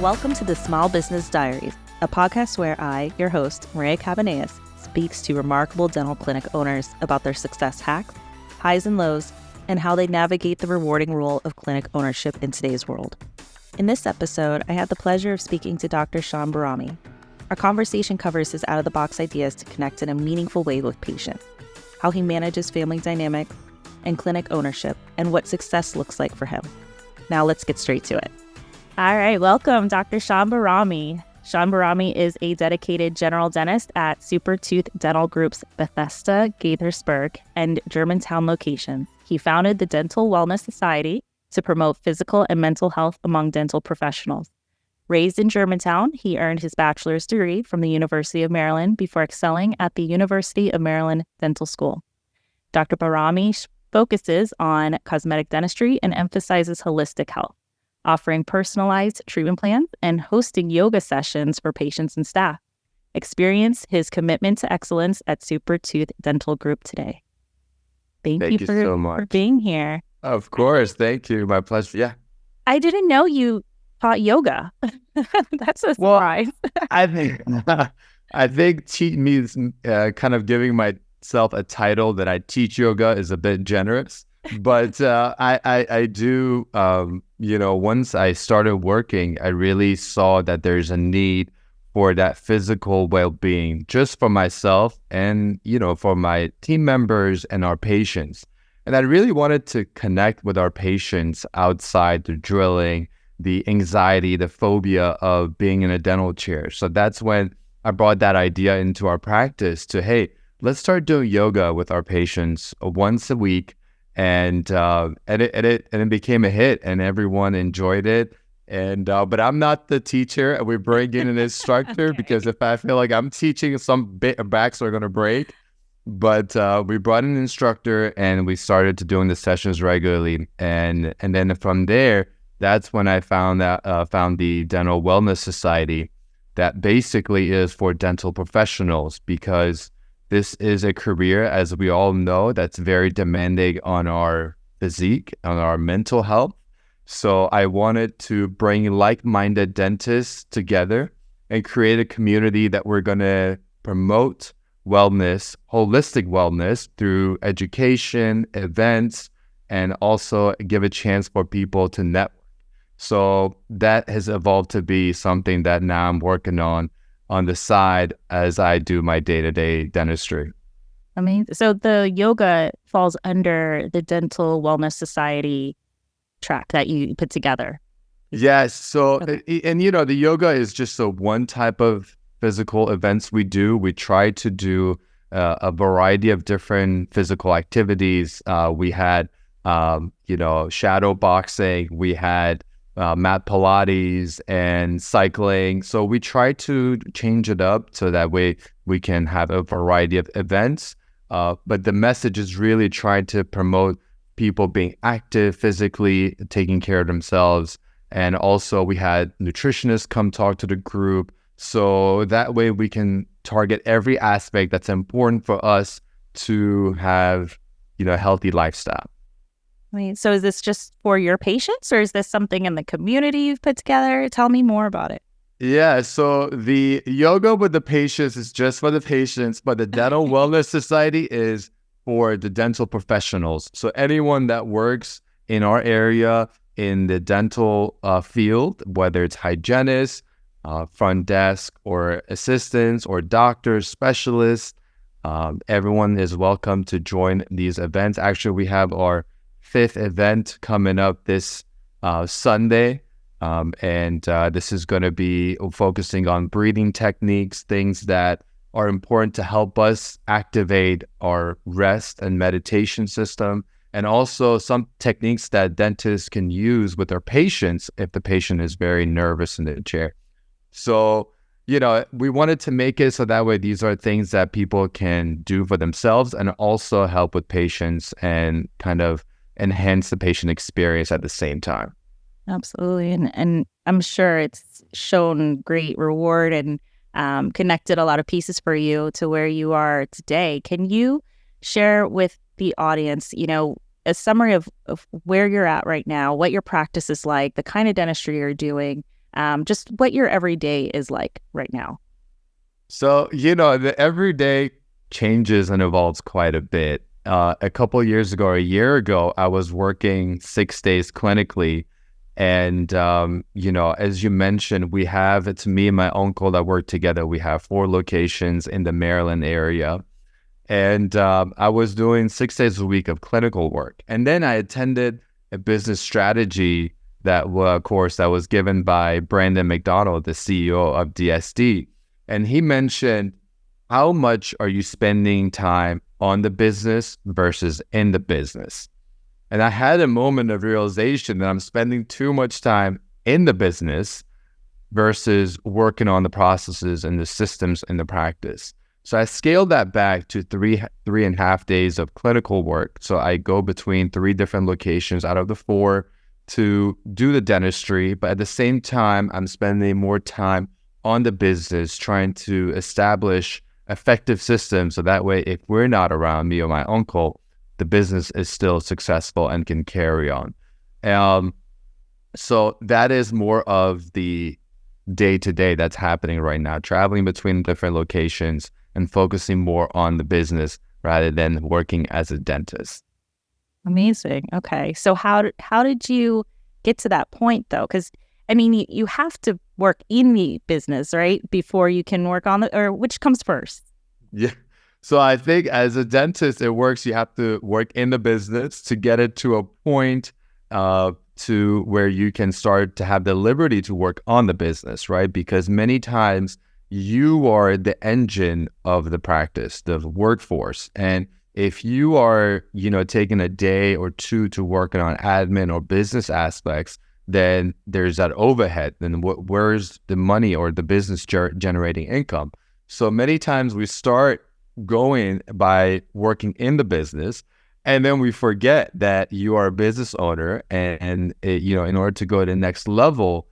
Welcome to the Small Business Diaries, a podcast where I, your host, Maria Cabanillas, speaks to remarkable dental clinic owners about their success hacks, highs and lows, and how they navigate the rewarding role of clinic ownership in today's world. In this episode, I had the pleasure of speaking to Dr. Sean Bahrami. Our conversation covers his out-of-the-box ideas to connect in a meaningful way with patients, how he manages family dynamics and clinic ownership, and what success looks like for him. Now let's get straight to it. All right, welcome, Dr. Sean Bahrami. Sean Bahrami is a dedicated general dentist at Supertooth Dental Group's Bethesda, Gaithersburg, and Germantown locations. He founded the Dental Wellness Society to promote physical and mental health among dental professionals. Raised in Germantown, he earned his bachelor's degree from the University of Maryland before excelling at the University of Maryland Dental School. Dr. Bahrami focuses on cosmetic dentistry and emphasizes holistic health, offering personalized treatment plans and hosting yoga sessions for patients and staff. Experience his commitment to excellence at Supertooth Dental Group today. Thank you so much for being here. Of course. Thank you. My pleasure. Yeah. I didn't know you taught yoga. That's a surprise. Well, I think cheat means kind of giving myself a title that I teach yoga is a bit generous. But I do, once I started working, I really saw that there's a need for that physical well-being just for myself and, for my team members and our patients. And I really wanted to connect with our patients outside the drilling, the anxiety, the phobia of being in a dental chair. So that's when I brought that idea into our practice to, hey, let's start doing yoga with our patients once a week. And it became a hit, and everyone enjoyed it. And but I'm not the teacher. We bring in an instructor okay. Because if I feel like I'm teaching, some backs are going to break. But we brought in an instructor, and we started to doing the sessions regularly. And then from there, that's when I found the Dental Wellness Society, that basically is for dental professionals, because this is a career, as we all know, that's very demanding on our physique, on our mental health. So I wanted to bring like-minded dentists together and create a community that we're going to promote wellness, holistic wellness through education, events, and also give a chance for people to network. So that has evolved to be something that now I'm working on the side as I do my day-to-day dentistry. Amazing. So the yoga falls under the Dental Wellness Society track that you put together. Yes. So, okay. And the yoga is just one type of physical events we do. We try to do a variety of different physical activities. We had, shadow boxing. We had mat Pilates and cycling. So we try to change it up so that way we can have a variety of events. But the message is really trying to promote people being active physically, taking care of themselves. And also we had nutritionists come talk to the group. So that way we can target every aspect that's important for us to have, a healthy lifestyle. So is this just for your patients, or is this something in the community you've put together? Tell me more about it. Yeah, so the yoga with the patients is just for the patients, but the Dental Wellness Society is for the dental professionals. So anyone that works in our area in the dental field, whether it's hygienists, front desk, or assistants, or doctors, specialists, everyone is welcome to join these events. Actually, we have our 5th event coming up this Sunday. And this is going to be focusing on breathing techniques, things that are important to help us activate our rest and meditation system, and also some techniques that dentists can use with their patients if the patient is very nervous in the chair. So, we wanted to make it so that way these are things that people can do for themselves and also help with patients and kind of enhance the patient experience at the same time. Absolutely. And I'm sure it's shown great reward and connected a lot of pieces for you to where you are today. Can you share with the audience, a summary of where you're at right now, what your practice is like, the kind of dentistry you're doing, Just what your everyday is like right now. So, the everyday changes and evolves quite a bit. A couple of years ago, or a year ago, I was working 6 days clinically. And, as you mentioned, it's me and my uncle that work together. We have 4 locations in the Maryland area. And I was doing 6 days a week of clinical work. And then I attended a business strategy course that was given by Brandon McDonald, the CEO of DSD. And he mentioned, how much are you spending time on the business versus in the business? And I had a moment of realization that I'm spending too much time in the business versus working on the processes and the systems and the practice. So I scaled that back to 3.5 days of clinical work. So I go between 3 different locations out of the 4 to do the dentistry. But at the same time, I'm spending more time on the business, trying to establish effective systems. So that way, if we're not around, me or my uncle, the business is still successful and can carry on. So that is more of the day-to-day that's happening right now, traveling between different locations and focusing more on the business rather than working as a dentist. Amazing. Okay. So how did you get to that point though? Because you have to work in the business, right? Before you can work on or which comes first? Yeah. So I think as a dentist, it works. You have to work in the business to get it to a point to where you can start to have the liberty to work on the business, right? Because many times you are the engine of the practice, the workforce. And if you are, taking a day or 2 to work on admin or business aspects, then there's that overhead. Then where's the money or the business generating income? So many times we start going by working in the business, and then we forget that you are a business owner, and in order to go to the next level,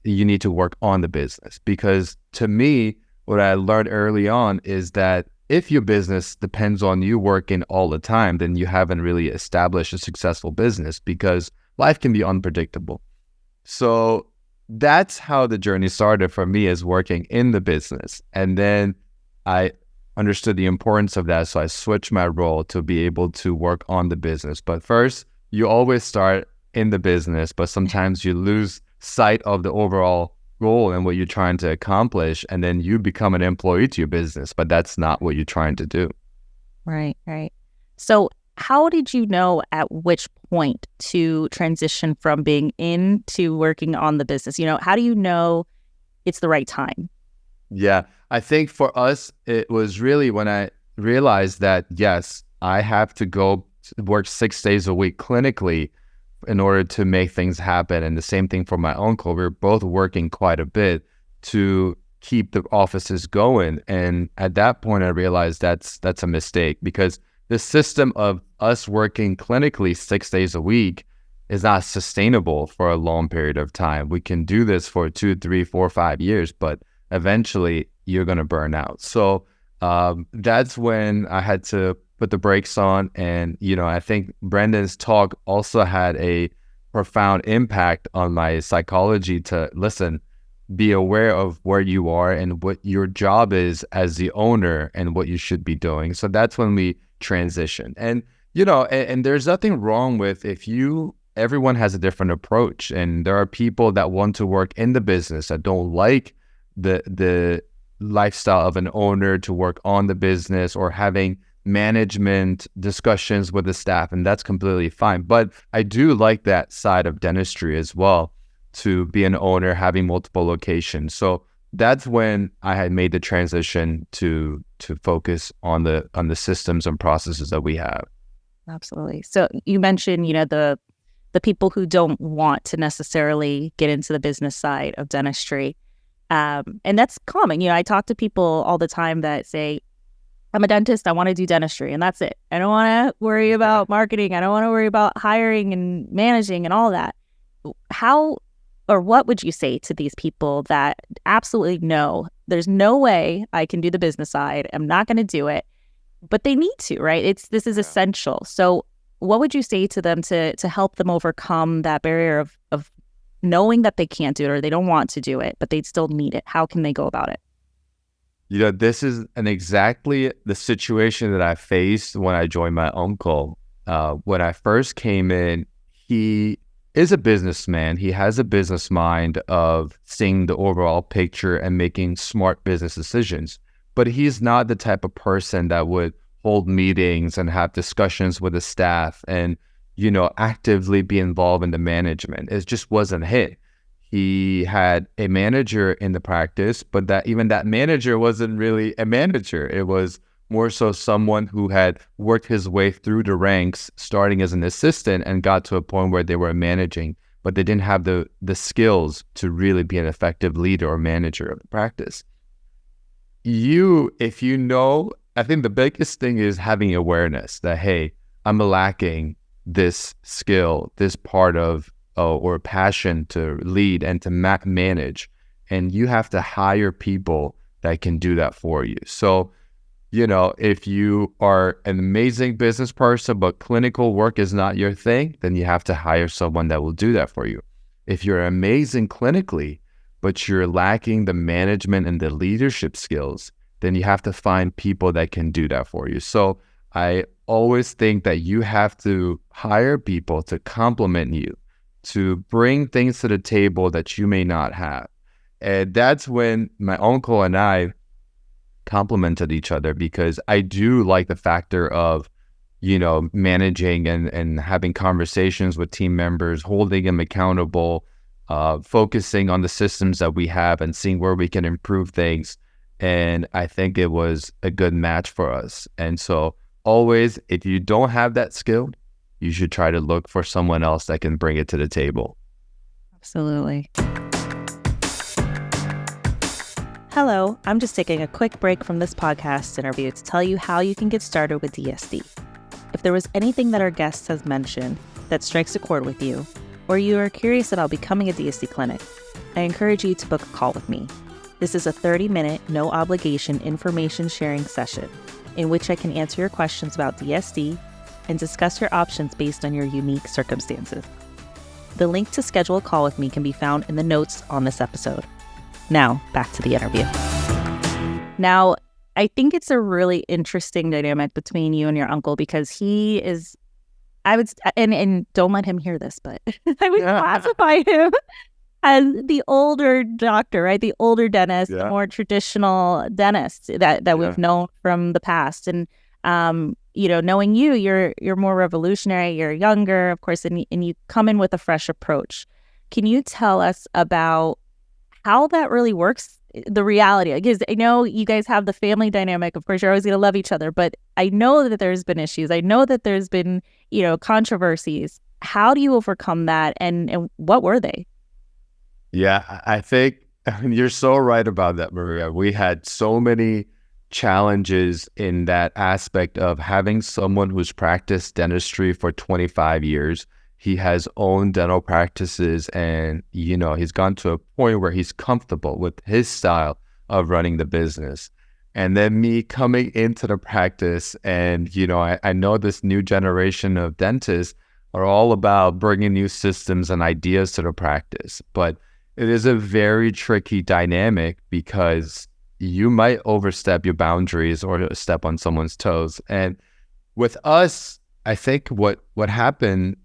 you need to work on the business. Because to me, what I learned early on is that if your business depends on you working all the time, then you haven't really established a successful business, because life can be unpredictable. So that's how the journey started for me, is working in the business. And then I understood the importance of that. So I switched my role to be able to work on the business. But first, you always start in the business, but sometimes you lose sight of the overall goal and what you're trying to accomplish. And then you become an employee to your business, but that's not what you're trying to do. Right. So how did you know at which point to transition from being in to working on the business? How do you know it's the right time? Yeah, I think for us, it was really when I realized that, yes, I have to go work 6 days a week clinically in order to make things happen. And the same thing for my uncle. We're both working quite a bit to keep the offices going. And at that point, I realized that's a mistake, because the system of us working clinically 6 days a week is not sustainable for a long period of time. We can do this for 2, 3, 4, 5 years, but eventually you're going to burn out. So that's when I had to put the brakes on. And, I think Brendan's talk also had a profound impact on my psychology to listen, be aware of where you are and what your job is as the owner and what you should be doing. So that's when we transitioned. And, and there's nothing wrong with everyone has a different approach. And there are people that want to work in the business that don't like the lifestyle of an owner, to work on the business or having management discussions with the staff, and that's completely fine. But I do like that side of dentistry as well, to be an owner, having multiple locations. So that's when I had made the transition to focus on the systems and processes that we have. Absolutely. So you mentioned, the people who don't want to necessarily get into the business side of dentistry. And that's common. I talk to people all the time that say, I'm a dentist, I want to do dentistry, and that's it. I don't want to worry about marketing. I don't want to worry about hiring and managing and all that. How or what would you say to these people that absolutely no, there's no way I can do the business side. I'm not going to do it, but they need to, right? This is essential. So what would you say to them to help them overcome that barrier of knowing that they can't do it or they don't want to do it, but they still need it? How can they go about it? This is exactly the situation that I faced when I joined my uncle. When I first came in, he is a businessman. He has a business mind of seeing the overall picture and making smart business decisions. But he's not the type of person that would hold meetings and have discussions with the staff and, actively be involved in the management. It just wasn't him. He had a manager in the practice, but that manager wasn't really a manager. It was more so someone who had worked his way through the ranks, starting as an assistant and got to a point where they were managing, but they didn't have the skills to really be an effective leader or manager of the practice. I think the biggest thing is having awareness that, hey, I'm lacking this skill, this part of or passion to lead and to manage. And you have to hire people that can do that for you. So, if you are an amazing business person, but clinical work is not your thing, then you have to hire someone that will do that for you. If you're amazing clinically, but you're lacking the management and the leadership skills, then you have to find people that can do that for you. So I always think that you have to hire people to complement you, to bring things to the table that you may not have. And that's when my uncle and I complemented each other, because I do like the factor of, managing and having conversations with team members, holding them accountable, focusing on the systems that we have and seeing where we can improve things. And I think it was a good match for us. And so always, if you don't have that skill, you should try to look for someone else that can bring it to the table. Absolutely. Hello, I'm just taking a quick break from this podcast interview to tell you how you can get started with DSD. If there was anything that our guest has mentioned that strikes a chord with you, or you are curious about becoming a DSD clinic, I encourage you to book a call with me. This is a 30-minute, no-obligation information sharing session in which I can answer your questions about DSD and discuss your options based on your unique circumstances. The link to schedule a call with me can be found in the notes on this episode. Now, back to the interview. Now, I think it's a really interesting dynamic between you and your uncle, because he is, and don't let him hear this, but I would classify him as the older doctor, right? The older dentist, the more traditional dentist that we've known from the past. And, knowing you're more revolutionary, you're younger, of course, and you come in with a fresh approach. Can you tell us about how that really works, the reality? Because I know you guys have the family dynamic. Of course, you're always going to love each other, but I know that there's been issues. I know that there's been, controversies. How do you overcome that? And what were they? Yeah, I think you're so right about that, Maria. We had so many challenges in that aspect of having someone who's practiced dentistry for 25 years. He has owned dental practices, and, he's gone to a point where he's comfortable with his style of running the business. And then me coming into the practice, and, I know this new generation of dentists are all about bringing new systems and ideas to the practice. But it is a very tricky dynamic, because you might overstep your boundaries or step on someone's toes. And with us, I think what happened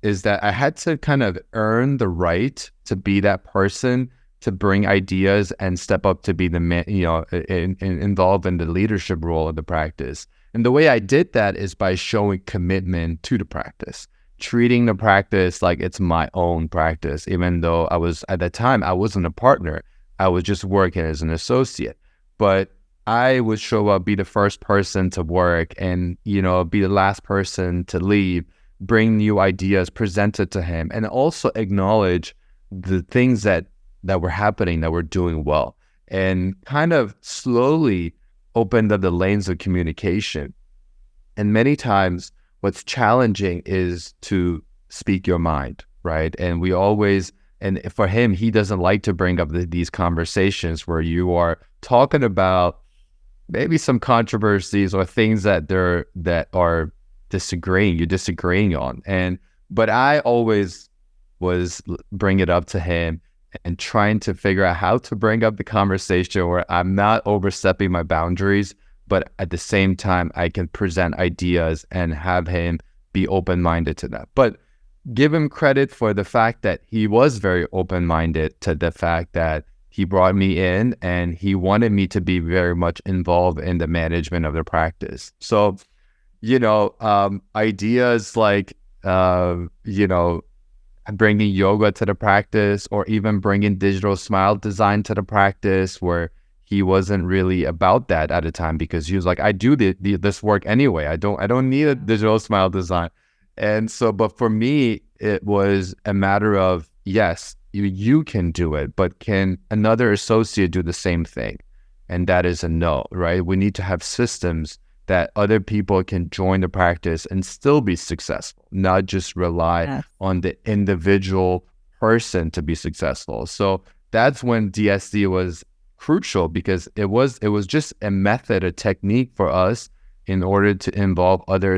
is that I had to kind of earn the right to be that person, to bring ideas and step up to be the man, involved in the leadership role of the practice. And the way I did that is by showing commitment to the practice, treating the practice like it's my own practice, even though at that time, I wasn't a partner. I was just working as an associate. But I would show up, be the first person to work, and, be the last person to leave, bring new ideas, present it to him, and also acknowledge the things that were happening, that were doing well, and kind of slowly opened up the lanes of communication. And many times what's challenging is to speak your mind, right? And for him, he doesn't like to bring up these conversations where you are talking about maybe some controversies or things that are you're disagreeing on. But I always was bring it up to him and trying to figure out how to bring up the conversation where I'm not overstepping my boundaries, but at the same time, I can present ideas and have him be open-minded to that. But give him credit for the fact that he was very open-minded to the fact that he brought me in and he wanted me to be very much involved in the management of the practice. So, ideas like, bringing yoga to the practice, or even bringing digital smile design to the practice, where he wasn't really about that at the time, because he was like, I do this work anyway. I don't need a digital smile design. And so, but for me, it was a matter of, yes, you can do it, but can another associate do the same thing? And that is a no, right? We need to have systems that other people can join the practice and still be successful, not just rely on the individual person to be successful. So that's when DSD was crucial, because it was just a method, a technique for us in order to involve other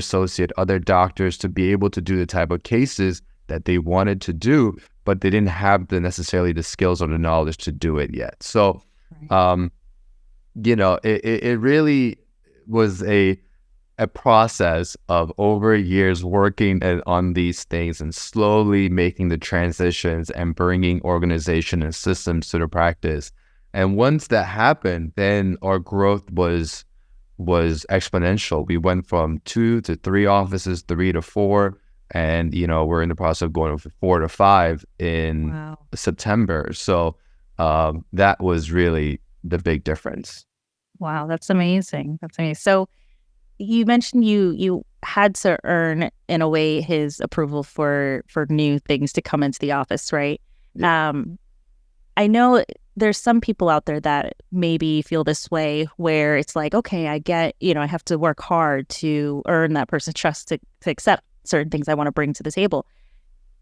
other doctors to be able to do the type of cases that they wanted to do, but they didn't have necessarily the skills or the knowledge to do it yet. So, it really was a process of over years working on these things and slowly making the transitions and bringing organization and systems to the practice. And once that happened, then our growth was exponential. We went from 2 to 3 offices, 3 to 4, and we're in the process of going from 4 to 5 in September. So that was really the big difference. Wow, that's amazing. That's amazing. So you mentioned you had to earn, in a way, his approval for new things to come into the office, right? Yeah. I know there's some people out there that maybe feel this way, where it's like, okay, I get, I have to work hard to earn that person's trust to accept certain things I want to bring to the table.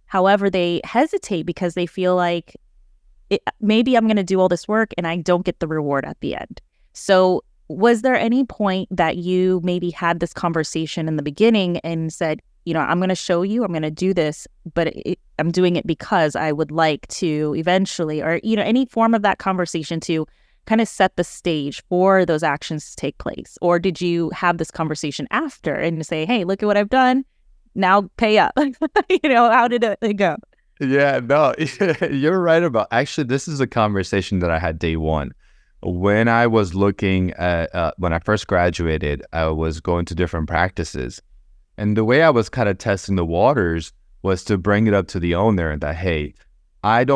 However, they hesitate because they feel like maybe I'm going to do all this work and I don't get the reward at the end. So was there any point that you maybe had this conversation in the beginning and said, I'm going to show you, I'm going to do this, but I'm doing it because I would like to eventually, or, any form of that conversation to kind of set the stage for those actions to take place? Or did you have this conversation after and say, hey, look at what I've done, now pay up? How did it go? Yeah, no, you're right about, actually, this is a conversation that I had day one. When I was looking at, when I first graduated, I was going to different practices. And the way I was kind of testing the waters was to bring it up to the owner that, hey, I'm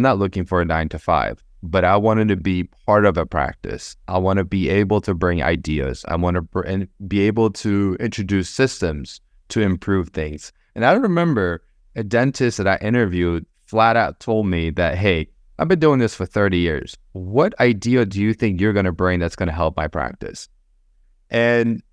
not looking for a 9 to 5, but I wanted to be part of a practice. I want to be able to bring ideas. I want to be able to introduce systems to improve things. And I remember a dentist that I interviewed flat out told me that, hey, I've been doing this for 30 years. What idea do you think you're going to bring that's going to help my practice?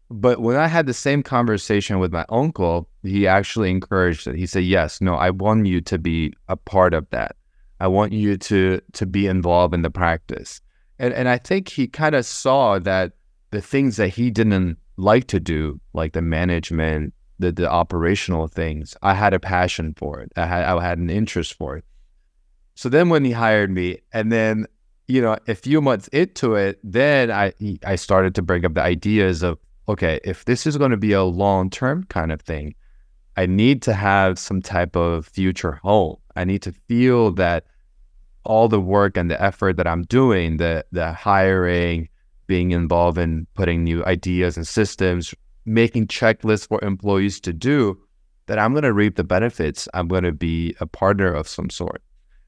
But when I had the same conversation with my uncle, he actually encouraged it. He said, yes, no, I want you to be a part of that. I want you to be involved in the practice. And I think he kind of saw that the things that he didn't like to do, like the management, the operational things, I had a passion for it. I had an interest for it. So then when he hired me, and then, a few months into it, then I started to bring up the ideas of, okay, if this is going to be a long-term kind of thing, I need to have some type of future home. I need to feel that all the work and the effort that I'm doing, the hiring, being involved in putting new ideas and systems, making checklists for employees to do, that I'm going to reap the benefits. I'm going to be a partner of some sort.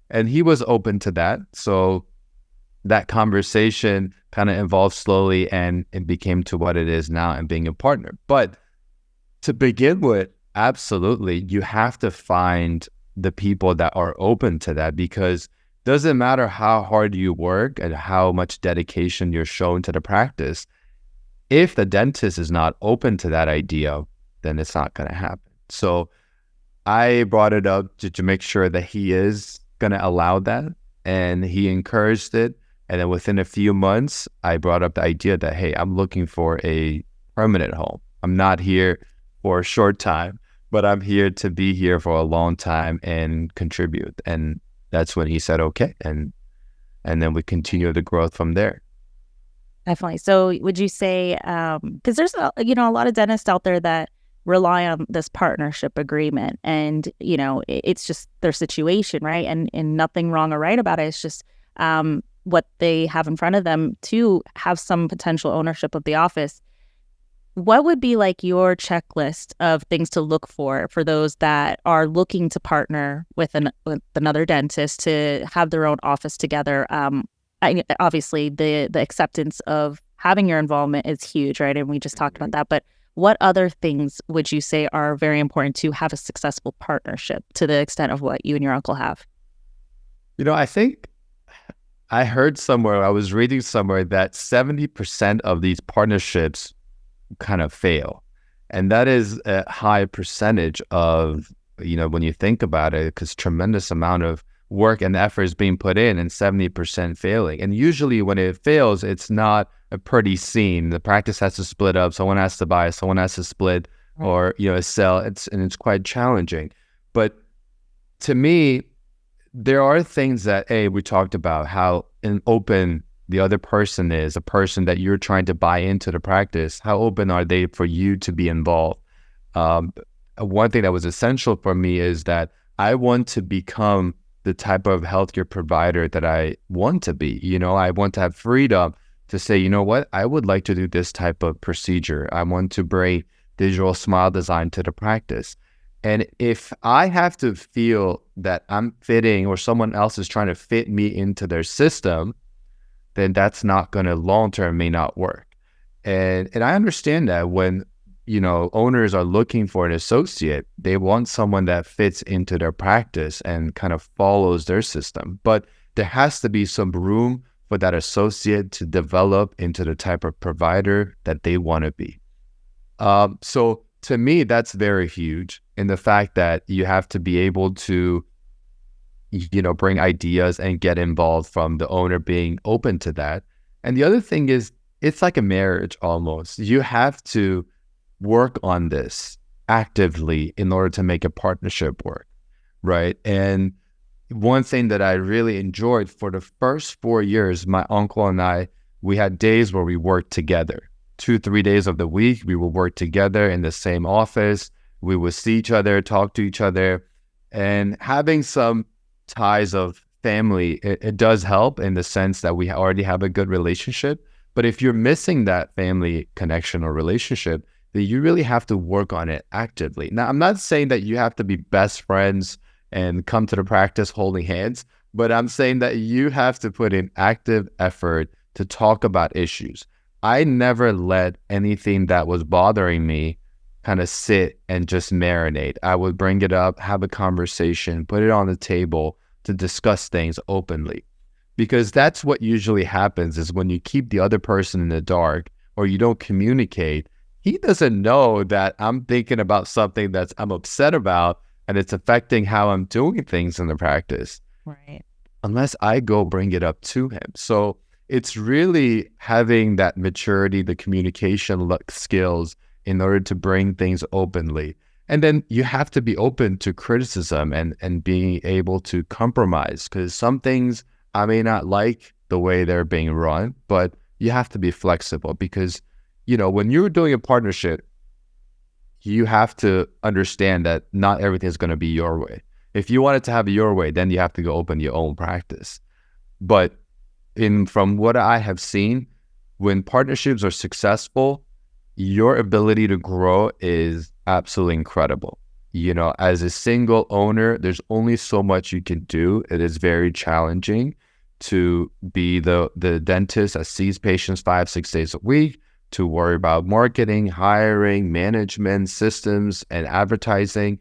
And he was open to that. So that conversation kind of evolved slowly, and it became to what it is now and being a partner. But to begin with, absolutely, you have to find the people that are open to that, because it doesn't matter how hard you work and how much dedication you're showing to the practice. If the dentist is not open to that idea, then it's not going to happen. So I brought it up to make sure that he is going to allow that, and he encouraged it. And then within a few months, I brought up the idea that, hey, I'm looking for a permanent home. I'm not here for a short time. but I'm here to be here for a long time and contribute. And that's when he said, okay. And then we continue the growth from there. Definitely. So would you say, because there's a lot of dentists out there that rely on this partnership agreement, and it's just their situation, right? And nothing wrong or right about it. It's just what they have in front of them to have some potential ownership of the office. What would be like your checklist of things to look for those that are looking to partner with another dentist to have their own office together? Obviously, the acceptance of having your involvement is huge, right? And we just talked about that. But what other things would you say are very important to have a successful partnership to the extent of what you and your uncle have? I think I heard somewhere, I was reading somewhere that 70% of these partnerships kind of fail. And that is a high percentage of, when you think about it, because tremendous amount of work and effort is being put in and 70% failing. And usually when it fails, it's not a pretty scene. The practice has to split up. Someone has to buy, someone has to split, or, sell. It's quite challenging. But to me, there are things that, we talked about how open the other person is, a person that you're trying to buy into the practice. How open are they for you to be involved? One thing that was essential for me is that I want to become the type of healthcare provider that I want to be. I want to have freedom to say, you know what, I would like to do this type of procedure. I want to bring digital smile design to the practice. And if I have to feel that I'm fitting or someone else is trying to fit me into their system, then that's not going to long-term may not work. And I understand that when, owners are looking for an associate, they want someone that fits into their practice and kind of follows their system. But there has to be some room for that associate to develop into the type of provider that they want to be. So to me, that's very huge in the fact that you have to be able to, bring ideas and get involved from the owner being open to that. And the other thing is, it's like a marriage almost. You have to work on this actively in order to make a partnership work, right? And one thing that I really enjoyed for the first 4 years, my uncle and I, we had days where we worked together. 2-3 days of the week, we would work together in the same office. We would see each other, talk to each other, and having some ties of family, it does help in the sense that we already have a good relationship. But if you're missing that family connection or relationship, then you really have to work on it actively. Now, I'm not saying that you have to be best friends and come to the practice holding hands, but I'm saying that you have to put in active effort to talk about issues. I never let anything that was bothering me kind of sit and just marinate. I would bring it up, have a conversation, put it on the table to discuss things openly. Because that's what usually happens is when you keep the other person in the dark or you don't communicate, he doesn't know that I'm thinking about something that I'm upset about and it's affecting how I'm doing things in the practice. Right. Unless I go bring it up to him. So it's really having that maturity, the communication skills in order to bring things openly. And then you have to be open to criticism and being able to compromise, because some things I may not like the way they're being run, but you have to be flexible because, when you're doing a partnership, you have to understand that not everything is going to be your way. If you want it to have your way, then you have to go open your own practice. But from what I have seen, when partnerships are successful, your ability to grow is absolutely incredible. As a single owner, there's only so much you can do. It is very challenging to be the dentist that sees patients 5-6 days a week, to worry about marketing, hiring, management, systems, and advertising.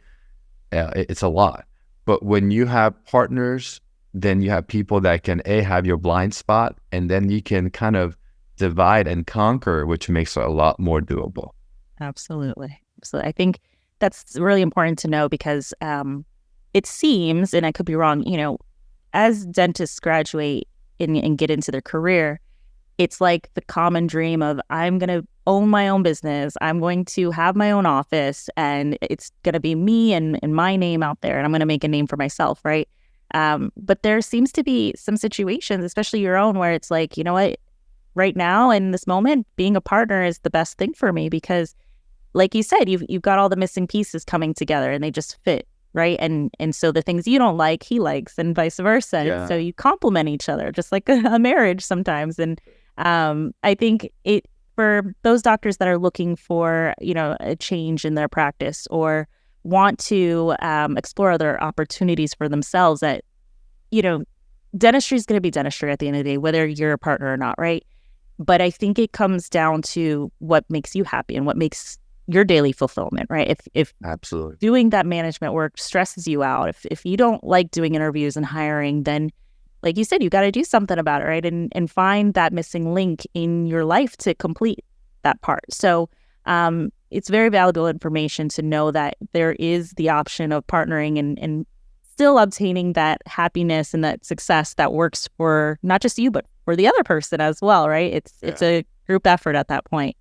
It's a lot. But when you have partners, then you have people that can have your blind spot, and then you can kind of divide and conquer, which makes it a lot more doable. Absolutely. So I think that's really important to know because it seems, and I could be wrong, as dentists graduate and get into their career, it's like the common dream of, I'm going to own my own business. I'm going to have my own office, and it's going to be me and my name out there, and I'm going to make a name for myself, right? But there seems to be some situations, especially your own, where it's like, you know what, right now in this moment, being a partner is the best thing for me, because like you said, you've got all the missing pieces coming together and they just fit, right? And so the things you don't like, he likes, and vice versa. Yeah. So you complement each other, just like a marriage sometimes. And I think for those doctors that are looking for, a change in their practice, or want to explore other opportunities for themselves, that, dentistry is going to be dentistry at the end of the day, whether you're a partner or not, right? But I think it comes down to what makes you happy and what makes your daily fulfillment, right? If Absolutely. doing that management work stresses you out, if you don't like doing interviews and hiring, then like you said, you got to do something about it, right? And find that missing link in your life to complete that part. So it's very valuable information to know that there is the option of partnering and still obtaining that happiness and that success that works for not just you, but for the other person as well, right? It's a group effort at that point.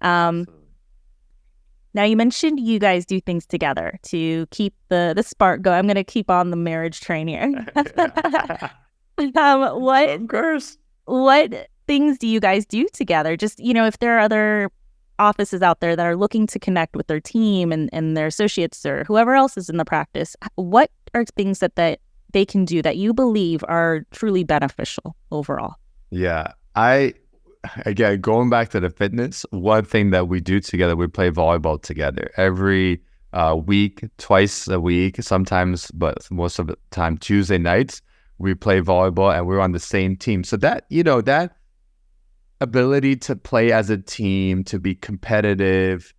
Now, you mentioned you guys do things together to keep the spark going. I'm going to keep on the marriage train here. Of course. What things do you guys do together? Just, if there are other offices out there that are looking to connect with their team and their associates or whoever else is in the practice, what are things that they can do that you believe are truly beneficial overall? Yeah. Again, going back to the fitness, one thing that we do together, we play volleyball together every week, twice a week, sometimes, but most of the time, Tuesday nights, we play volleyball and we're on the same team. So that, that ability to play as a team, to be competitive,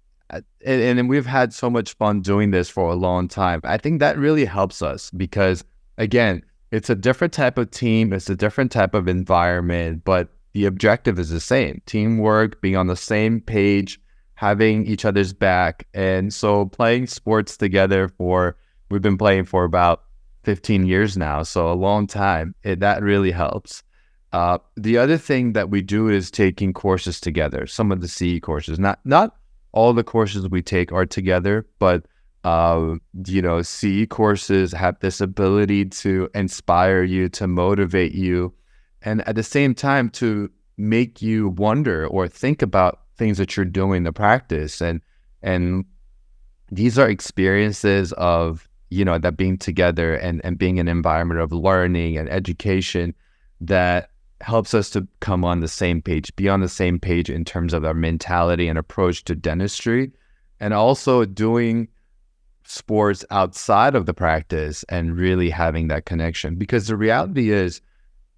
and we've had so much fun doing this for a long time. I think that really helps us because, again, it's a different type of team, it's a different type of environment, but the objective is the same: teamwork, being on the same page, having each other's back. And so playing sports together we've been playing for about 15 years now, so a long time. That really helps. The other thing that we do is taking courses together, some of the CE courses. Not all the courses we take are together, but CE courses have this ability to inspire you, to motivate you, and at the same time to make you wonder or think about things that you're doing in the practice. And these are experiences of, that being together and being an environment of learning and education that helps us to come on the same page, be on the same page in terms of our mentality and approach to dentistry, and also doing sports outside of the practice and really having that connection. Because the reality is,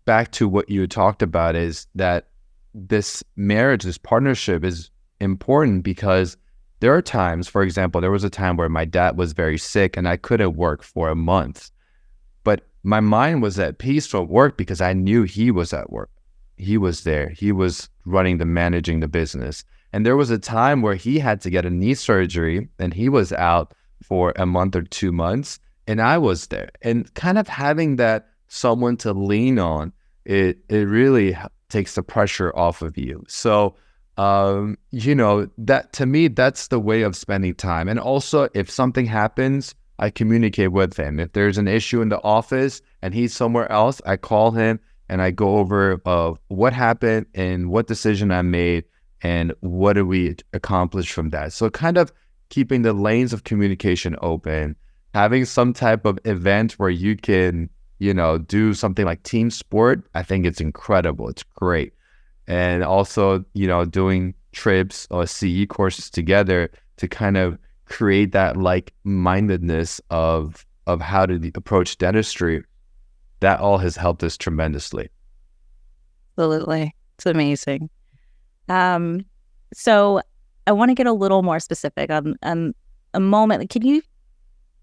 back to what you talked about, is that this marriage, this partnership is important because there are times, for example, there was a time where my dad was very sick and I couldn't work for a month, but my mind was at peace from work because I knew he was at work. He was there. He was managing the business. And there was a time where he had to get a knee surgery and he was out for a month or 2 months and I was there. And kind of having that someone to lean on, it really takes the pressure off of you. So, that to me, that's the way of spending time. And also, if something happens, I communicate with him. If there's an issue in the office and he's somewhere else, I call him and I go over what happened and what decision I made and what did we accomplish from that. So kind of keeping the lanes of communication open, having some type of event where you can, do something like team sport. I think it's incredible. It's great. And also, doing trips or CE courses together to kind of create that like-mindedness of how to approach dentistry. That all has helped us tremendously. Absolutely. It's amazing. So I want to get a little more specific on a moment. Can you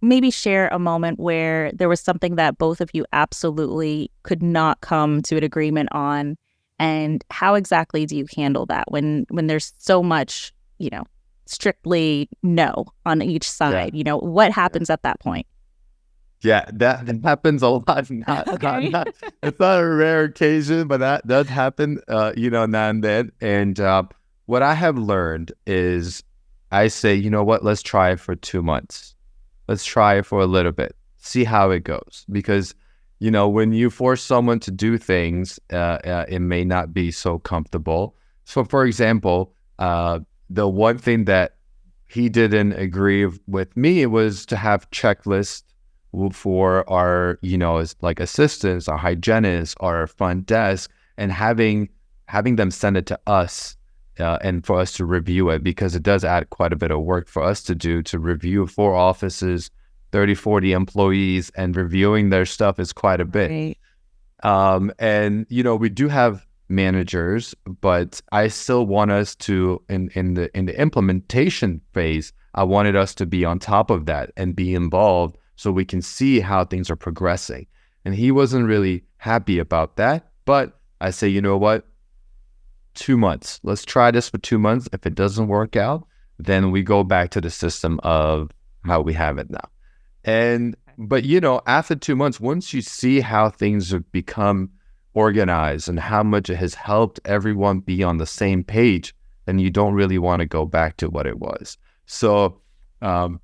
maybe share a moment where there was something that both of you absolutely could not come to an agreement on, and how exactly do you handle that when there's so much, strictly no on each side? Yeah. What happens at that point? Yeah, that happens a lot. Okay. It's not a rare occasion, but that does happen, now and then. And what I have learned is I say, you know what, let's try it for 2 months. Let's try it for a little bit, see how it goes. Because, when you force someone to do things, it may not be so comfortable. So, for example, the one thing that he didn't agree with me was to have checklists for our, like assistants, our hygienists, our front desk, and having them send it to us, and for us to review it, because it does add quite a bit of work for us to do to review 4 offices, 30, 40 employees, and reviewing their stuff is quite a bit. Right. And we do have managers, but I still want us to, in the implementation phase, I wanted us to be on top of that and be involved so we can see how things are progressing. And he wasn't really happy about that. But I say, you know what? 2 months. Let's try this for 2 months. If it doesn't work out, then we go back to the system of how we have it now. But after 2 months, once you see how things have become organized and how much it has helped everyone be on the same page, then you don't really want to go back to what it was. So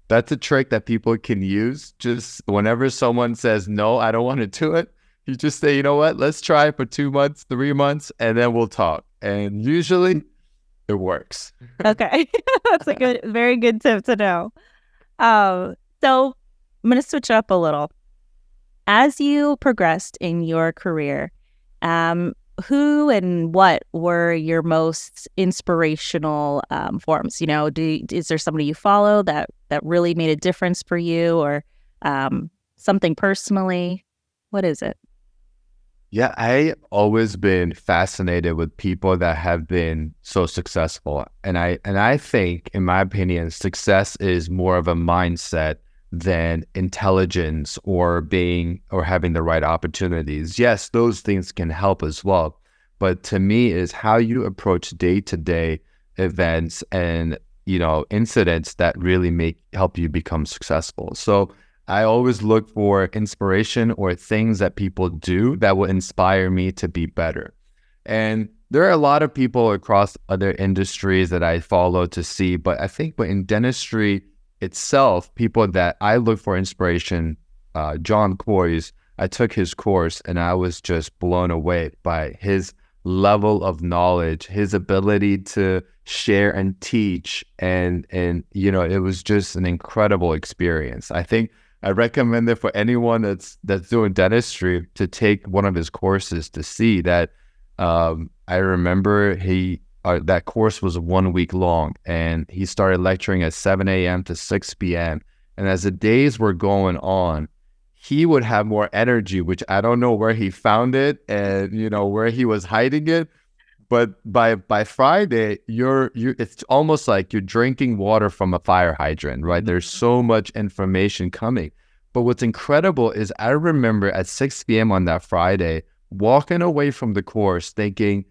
that's a trick that people can use. Just whenever someone says, no, I don't want to do it, you just say, you know what, let's try it for 2 months, 3 months, and then we'll talk. And usually it works. Okay. That's a very good tip to know. So I'm going to switch up a little. As you progressed in your career, who and what were your most inspirational forms? Is there somebody you follow that really made a difference for you, or something personally? What is it? Yeah, I always been fascinated with people that have been so successful. And I think, in my opinion, success is more of a mindset than intelligence or having the right opportunities. Yes, those things can help as well. But to me, is how you approach day-to-day events and, incidents that really help you become successful. So I always look for inspiration or things that people do that will inspire me to be better. And there are a lot of people across other industries that I follow to see, but I think in dentistry itself, people that I look for inspiration, John Coyes, I took his course and I was just blown away by his level of knowledge, his ability to share and teach. And it was just an incredible experience. I think I recommend it for anyone that's doing dentistry to take one of his courses to see that. I remember that course was 1 week long, and he started lecturing at 7 a.m. to 6 p.m. And as the days were going on, he would have more energy, which I don't know where he found it and, where he was hiding it. But by Friday, it's almost like you're drinking water from a fire hydrant, right? There's so much information coming. But what's incredible is I remember at 6 p.m. on that Friday, walking away from the course thinking,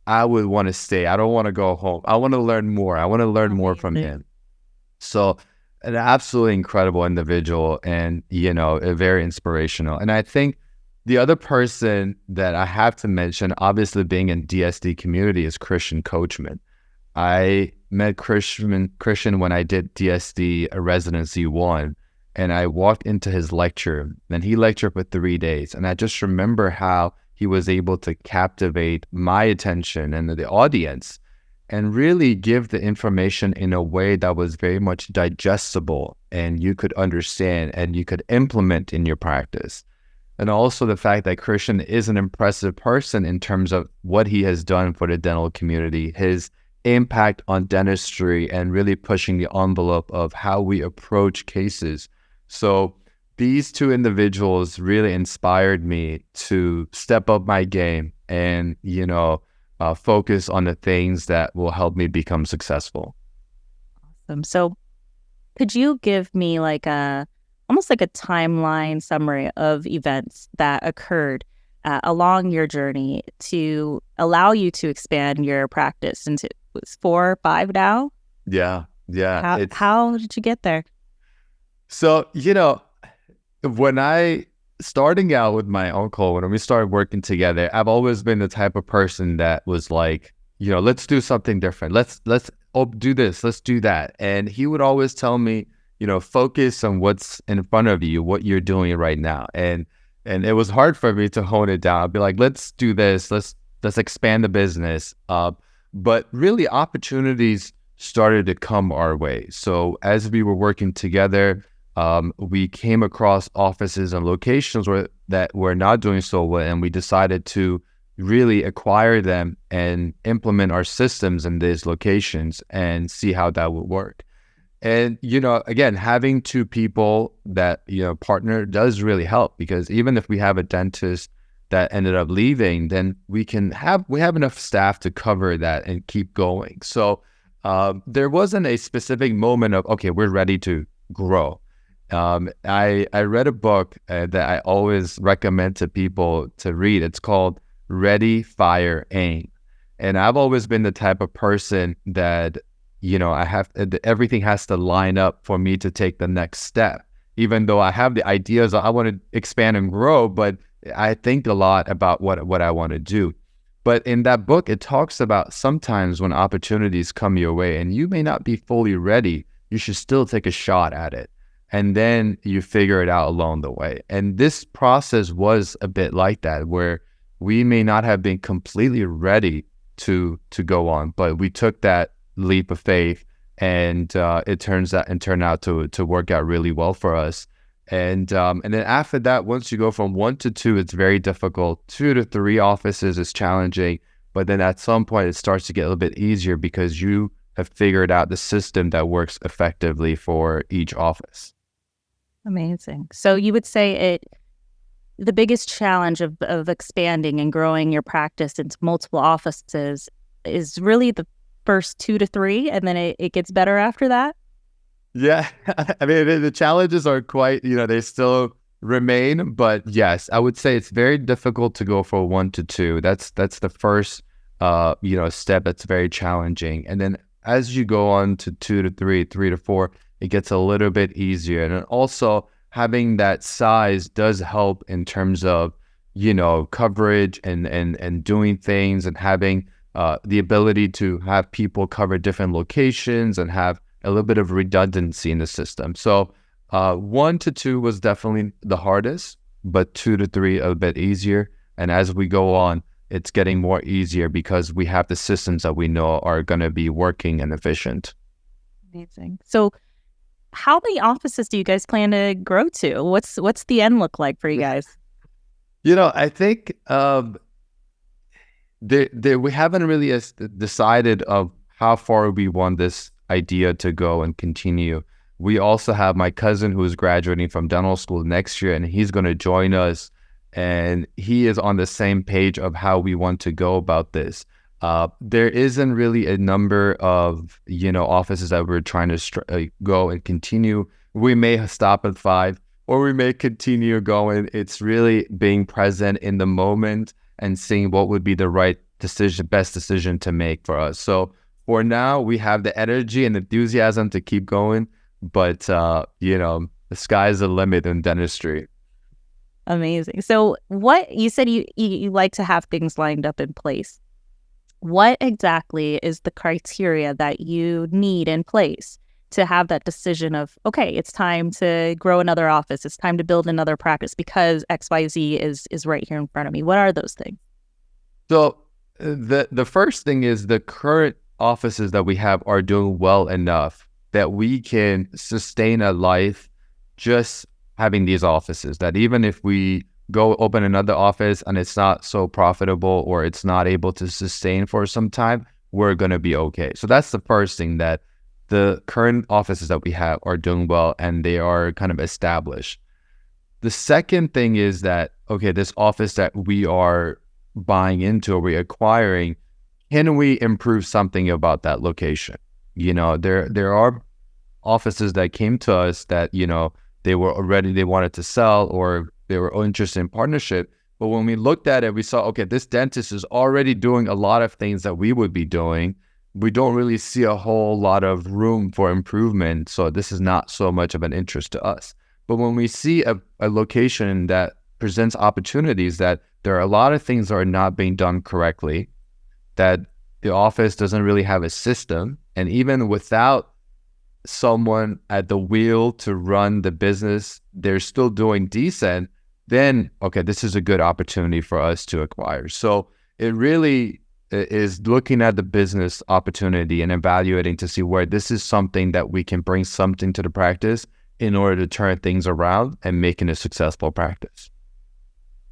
I would want to stay. I don't want to go home. I want to learn more. I want to learn more from him. So an absolutely incredible individual and, very inspirational. And I think the other person that I have to mention, obviously being in DSD community, is Coachman. I met Christian when I did DSD residency 1, and I walked into his lecture, and he lectured for 3 days. And I just remember how he was able to captivate my attention and the audience and really give the information in a way that was very much digestible and you could understand and you could implement in your practice. And also the fact that Christian is an impressive person in terms of what he has done for the dental community, his impact on dentistry, and really pushing the envelope of how we approach cases. So these two individuals really inspired me to step up my game and, focus on the things that will help me become successful. Awesome. So could you give me almost like a timeline summary of events that occurred along your journey to allow you to expand your practice into 4 or 5 now? Yeah. How did you get there? So, when I starting out with my uncle, when we started working together, I've always been the type of person that was like, let's do something different. Let's do this, let's do that. And he would always tell me, focus on what's in front of you, what you're doing right now. And it was hard for me to hone it down. I'd be like, let's do this, let's expand the business. But really opportunities started to come our way. So as we were working together, we came across offices and locations that were not doing so well, and we decided to really acquire them and implement our systems in these locations and see how that would work. And, again, having two people that, partner does really help, because even if we have a dentist that ended up leaving, then we have enough staff to cover that and keep going. So there wasn't a specific moment of, okay, we're ready to grow. I read a book that I always recommend to people to read. It's called Ready, Fire, Aim. And I've always been the type of person that, everything has to line up for me to take the next step. Even though I have the ideas, I want to expand and grow, but I think a lot about what I want to do. But in that book, it talks about sometimes when opportunities come your way and you may not be fully ready, you should still take a shot at it. And then you figure it out along the way. And this process was a bit like that, where we may not have been completely ready to go on, but we took that leap of faith, and it turned out to work out really well for us. And then after that, once you go from 1 to 2, it's very difficult. 2 to 3 offices is challenging, but then at some point it starts to get a little bit easier because you have figured out the system that works effectively for each office. Amazing. So you would say the biggest challenge of expanding and growing your practice into multiple offices is really the first 2 to 3, and then it gets better after that? Yeah. I mean, the challenges are quite, they still remain, but yes, I would say it's very difficult to go from 1 to 2. That's the first, step that's very challenging. And then as you go on to 2 to 3, 3 to 4, it gets a little bit easier. And also having that size does help in terms of, coverage and doing things, and having the ability to have people cover different locations and have a little bit of redundancy in the system. So 1 to 2 was definitely the hardest, but 2 to 3 a bit easier. And as we go on, it's getting more easier because we have the systems that we know are going to be working and efficient. Amazing. So how many offices do you guys plan to grow to? What's the end look like for you guys? I think we haven't really decided of how far we want this idea to go and continue. We also have my cousin who is graduating from dental school next year, and he's going to join us, and he is on the same page of how we want to go about this. There isn't really a number of offices that we're trying to go and continue. We may stop at 5, or we may continue going. It's really being present in the moment and seeing what would be the right best decision to make for us. So for now, we have the energy and enthusiasm to keep going, but the sky's the limit in dentistry. Amazing. So what you said, you like to have things lined up in place. What exactly is the criteria that you need in place to have that decision of, okay, it's time to grow another office, it's time to build another practice because XYZ is right here in front of me? What are those things? So the first thing is the current offices that we have are doing well enough that we can sustain a life just having these offices, that even if we go open another office and it's not so profitable or it's not able to sustain for some time, we're going to be okay. So that's the first thing, that the current offices that we have are doing well and they are kind of established. The second thing is that, okay, this office that we are buying into or we're acquiring, can we improve something about that location? There are offices that came to us that, they wanted to sell or they were interested in partnership. But when we looked at it, we saw, okay, this dentist is already doing a lot of things that we would be doing. We don't really see a whole lot of room for improvement. So this is not so much of an interest to us. But when we see a location that presents opportunities, that there are a lot of things that are not being done correctly, that the office doesn't really have a system, and even without someone at the wheel to run the business, they're still doing decent, then, okay, this is a good opportunity for us to acquire. So it really is looking at the business opportunity and evaluating to see where this is something that we can bring something to the practice in order to turn things around and making a successful practice.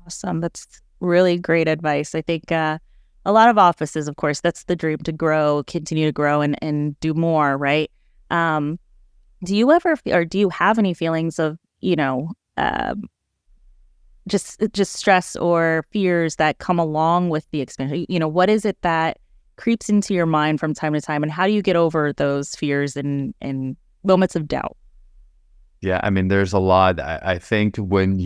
Awesome. That's really great advice. I think a lot of offices, of course, that's the dream, to grow, continue to grow and do more, right? Do you ever, or do you have any feelings of, just stress or fears that come along with the expansion? What is it that creeps into your mind from time to time, and how do you get over those fears and moments of doubt? Yeah, I mean, there's a lot. I think when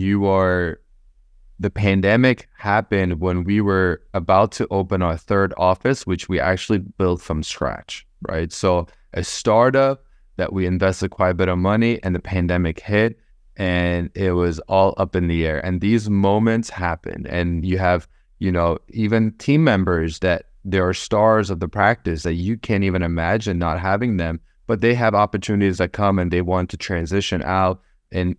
the pandemic happened when we were about to open our third office, which we actually built from scratch, right? So a startup that we invested quite a bit of money, and the pandemic hit, and it was all up in the air. And these moments happened, and you have, even team members that there are stars of the practice that you can't even imagine not having them, but they have opportunities that come and they want to transition out and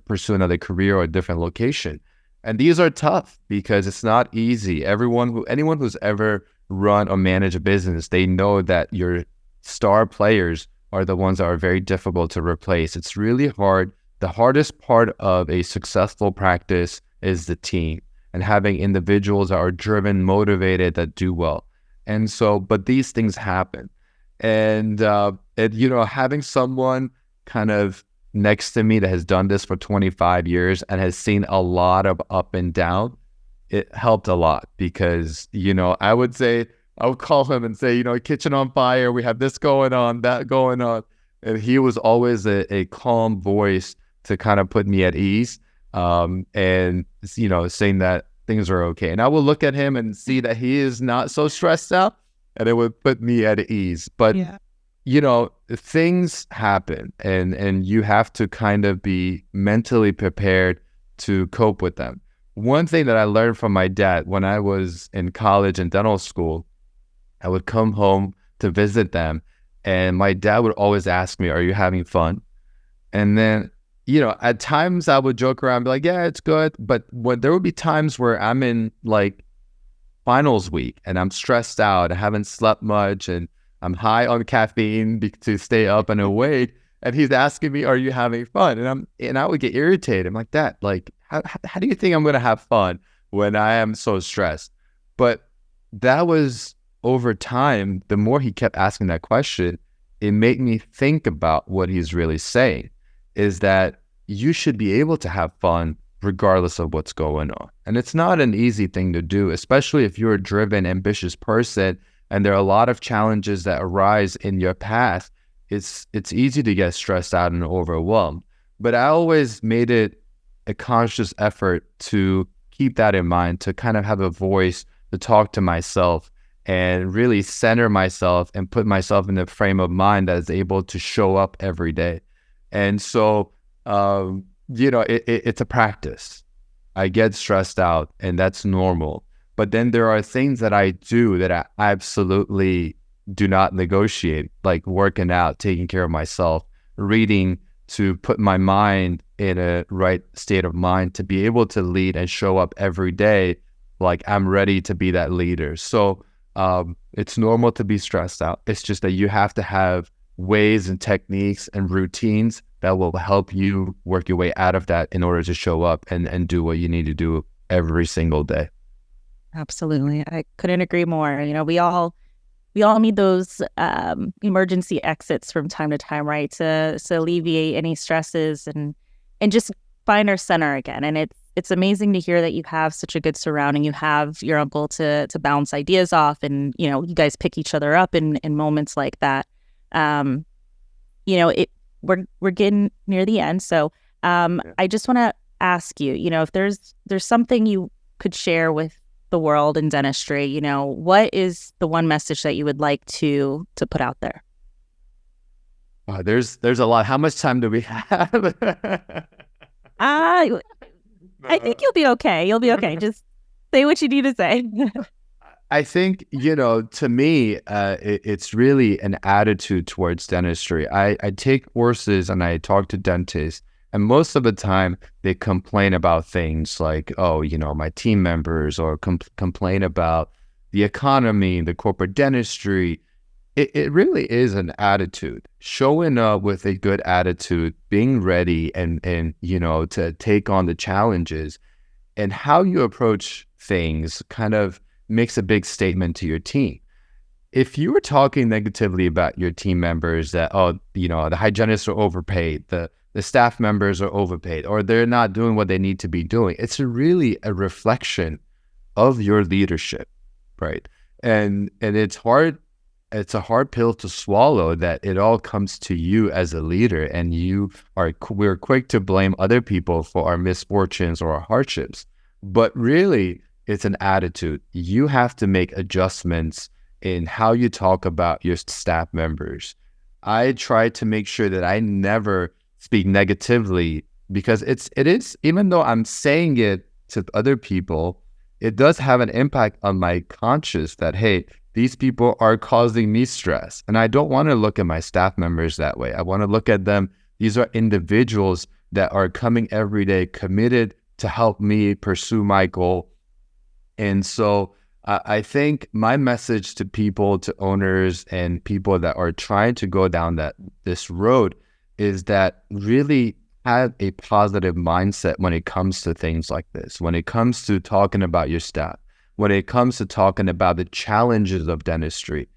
pursue another career or a different location. And these are tough because it's not easy. Anyone who's ever run or managed a business, they know that your star players are the ones that are very difficult to replace. It's really hard. The hardest part of a successful practice is the team and having individuals that are driven, motivated, that do well. And so, but these things happen. And having someone kind of next to me that has done this for 25 years and has seen a lot of up and down, it helped a lot because, I would call him and say, kitchen on fire, we have this going on, that going on. And he was always a calm voice to kind of put me at ease, and, saying that things are okay. And I will look at him and see that he is not so stressed out, and it would put me at ease. But, things happen, and you have to kind of be mentally prepared to cope with them. One thing that I learned from my dad when I was in college and dental school, I would come home to visit them, and my dad would always ask me, "Are you having fun?" And then, at times I would joke around and be like, "Yeah, it's good." But there would be times where I'm in like finals week and I'm stressed out, I haven't slept much, and I'm high on caffeine to stay up and awake. And he's asking me, "Are you having fun?" And I would get irritated. I'm like, "Dad, like, how do you think I'm going to have fun when I am so stressed?" But that was over time. The more he kept asking that question, it made me think about what he's really saying, is that you should be able to have fun regardless of what's going on. And it's not an easy thing to do, especially if you're a driven, ambitious person and there are a lot of challenges that arise in your path. It's easy to get stressed out and overwhelmed. But I always made it a conscious effort to keep that in mind, to kind of have a voice, to talk to myself and really center myself and put myself in a frame of mind that is able to show up every day. And so, it's a practice. I get stressed out, and that's normal. But then there are things that I do that I absolutely do not negotiate, like working out, taking care of myself, reading, to put my mind in a right state of mind to be able to lead and show up every day like I'm ready to be that leader. So it's normal to be stressed out. It's just that you have to have ways and techniques and routines that will help you work your way out of that in order to show up and do what you need to do every single day. Absolutely. I couldn't agree more. We all need those emergency exits from time to time, right? To alleviate any stresses and just find our center again. And it's amazing to hear that you have such a good surrounding. You have your uncle to bounce ideas off, and you guys pick each other up in moments like that. We're getting near the end, so I just want to ask you, if there's something you could share with the world in dentistry, what is the one message that you would like to put out there? There's a lot. How much time do we have? I think you'll be okay. You'll be okay. Just say what you need to say. I think, to me, it's really an attitude towards dentistry. I take courses and I talk to dentists, and most of the time they complain about things like, oh, my team members, or complain about the economy, the corporate dentistry. It really is an attitude. Showing up with a good attitude, being ready and to take on the challenges, and how you approach things kind of makes a big statement to your team. If you were talking negatively about your team members that, the hygienists are overpaid, the staff members are overpaid, or they're not doing what they need to be doing, it's really a reflection of your leadership, right? And it's hard. It's a hard pill to swallow that it all comes to you as a leader, and we're quick to blame other people for our misfortunes or our hardships. But really, it's an attitude. You have to make adjustments in how you talk about your staff members. I try to make sure that I never speak negatively, because it is, even though I'm saying it to other people, it does have an impact on my conscience that, hey, these people are causing me stress. And I don't want to look at my staff members that way. I want to look at them. These are individuals that are coming every day, committed to help me pursue my goal. And so I think my message to people, to owners and people that are trying to go down this road, is that really have a positive mindset when it comes to things like this, when it comes to talking about your staff, when it comes to talking about the challenges of dentistry.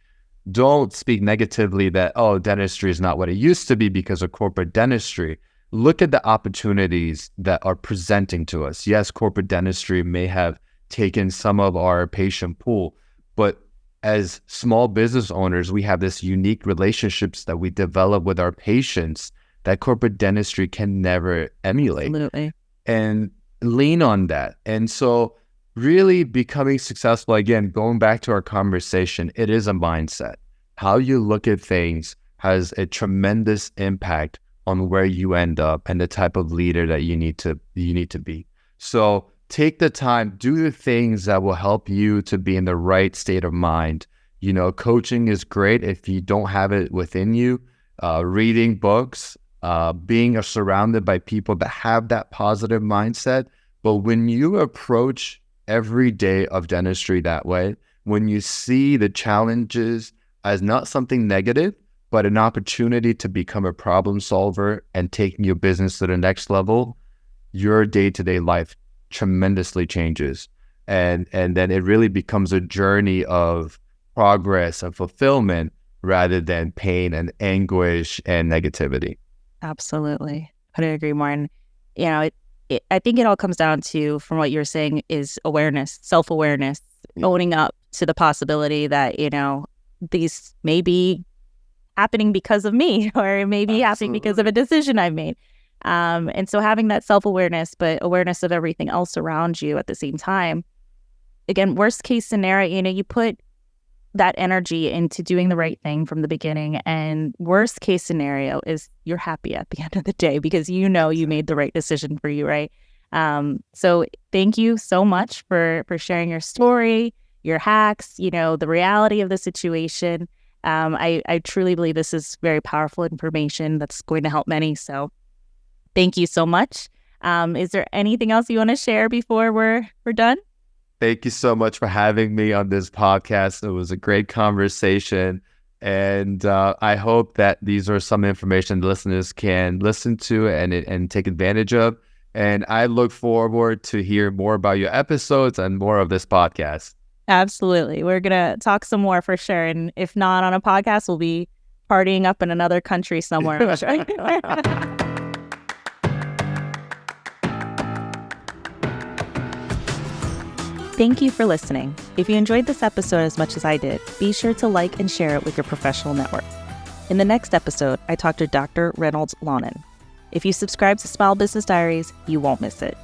Don't speak negatively that, oh, dentistry is not what it used to be because of corporate dentistry. Look at the opportunities that are presenting to us. Yes, corporate dentistry may have taken some of our patient pool, but as small business owners, we have this unique relationships that we develop with our patients that corporate dentistry can never emulate. Absolutely. And lean on that. And so really becoming successful, again, going back to our conversation, it is a mindset. How you look at things has a tremendous impact on where you end up and the type of leader that you need to be. So take the time, do the things that will help you to be in the right state of mind. Coaching is great if you don't have it within you. Reading books, being surrounded by people that have that positive mindset. But when you approach every day of dentistry that way, when you see the challenges as not something negative, but an opportunity to become a problem solver and taking your business to the next level, your day-to-day life tremendously changes. And then it really becomes a journey of progress and fulfillment rather than pain and anguish and negativity. Absolutely. Couldn't agree more. And, I think it all comes down to, from what you're saying, is awareness, self-awareness, owning up to the possibility that, these may be happening because of me, or it may be happening because of a decision I've made. And so having that self-awareness, but awareness of everything else around you at the same time. Again, worst case scenario, you put that energy into doing the right thing from the beginning, and worst case scenario is you're happy at the end of the day because you made the right decision for you, right? So thank you so much for sharing your story, your hacks, the reality of the situation. I truly believe this is very powerful information that's going to help many. So thank you so much. Is there anything else you want to share before we're done? Thank you so much for having me on this podcast. It was a great conversation. And I hope that these are some information the listeners can listen to and take advantage of. And I look forward to hear more about your episodes and more of this podcast. Absolutely. We're going to talk some more for sure. And if not on a podcast, we'll be partying up in another country somewhere. I'm sure. Thank you for listening. If you enjoyed this episode as much as I did, be sure to like and share it with your professional network. In the next episode, I talk to Dr. Reynolds Launen. If you subscribe to Smile Business Diaries, you won't miss it.